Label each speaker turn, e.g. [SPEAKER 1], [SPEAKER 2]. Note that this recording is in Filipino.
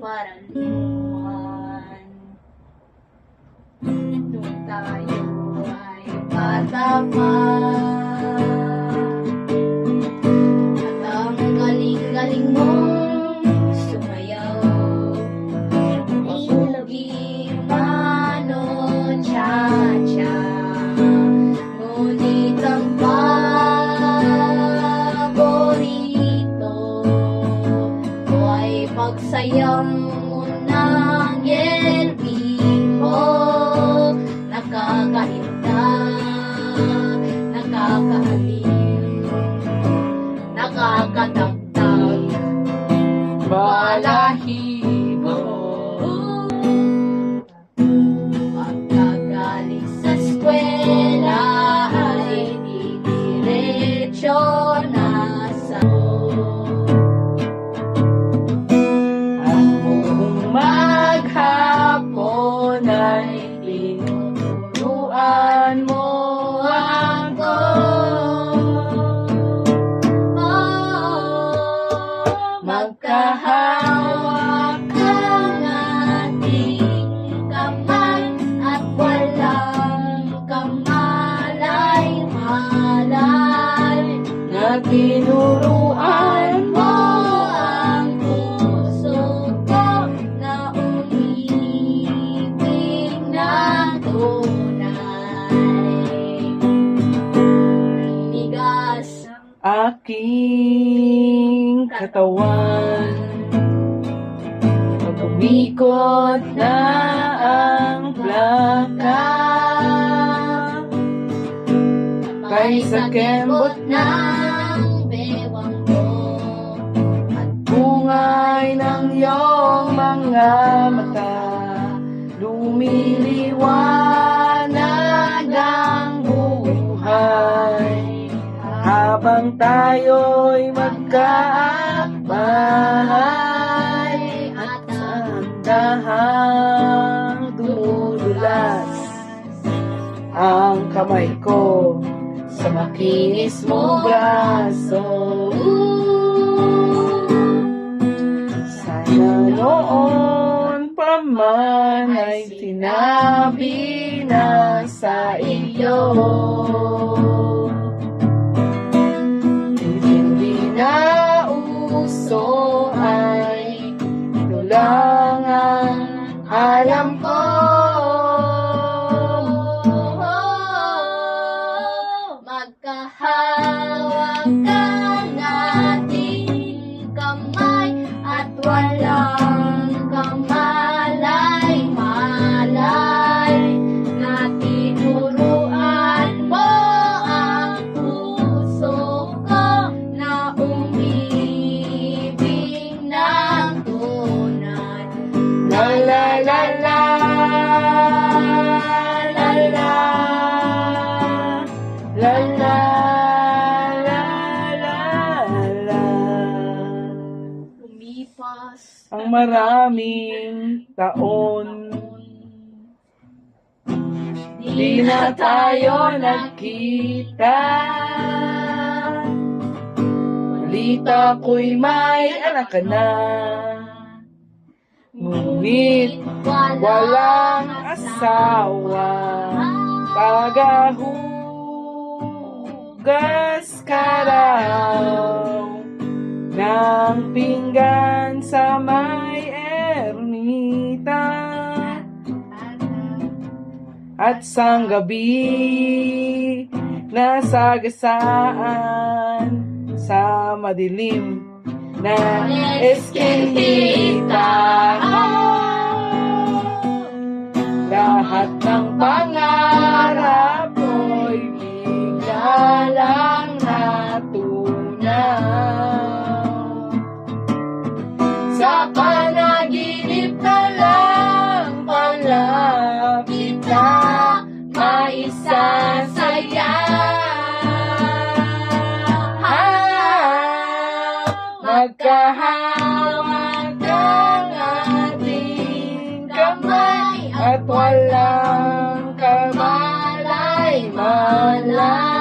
[SPEAKER 1] paralimuhan. Nung tayo ay bata pa, at ang galing-galing mong sumayaw, Ilugi, mano, cha-cha. Ngunit ang paborito ko ay pagsayang mo ng yelbiho. Nakakahinda, nakakahalin, nakakadagdag balahibo. Pagkagaling sa eskwela ay didiretso na sa
[SPEAKER 2] At buong maghapon ay tinuturuan mo ako.
[SPEAKER 1] Magkahawak ang ating kamay at walang kamalay-malay.
[SPEAKER 2] Na tinuruan
[SPEAKER 1] Mo ang puso ko na umibig ng tunay. Inigas
[SPEAKER 2] aking katawan. Pag umikot na ang plaka, kay sa kembot
[SPEAKER 1] ng bewang ko at
[SPEAKER 2] bungay ng iyong mga mata, lumiliwanag ang buhay. Habang tayo'y magkaakbay at dahang dumudulas ang kamay ko sa makinis mong braso. Sana noon pa man ay sinabi na sa iyo, hindi na uso ay ito lang ang alam ko.
[SPEAKER 1] magkahawak ang ating kamay at walang kamalay-malay. Na tinuruan mo ang puso ko na umibig ng tunay.
[SPEAKER 2] La la la la la la la la la la la.
[SPEAKER 1] Lumipas
[SPEAKER 2] Ang maraming taon, di na tayo nagkita. Balita ko'y may anak ka na, ngunit walang asawa. Tagahugas ka raw ng pinggan sa may ermita, at sang gabi nasagasaan sa madilim na eskinita. Lahat ng pangarap ko'y bigla lang natunaw. Sa panaginip na lang pala kita maisasaya. Magkahawak ang ating kamay at walang kamalay-malay.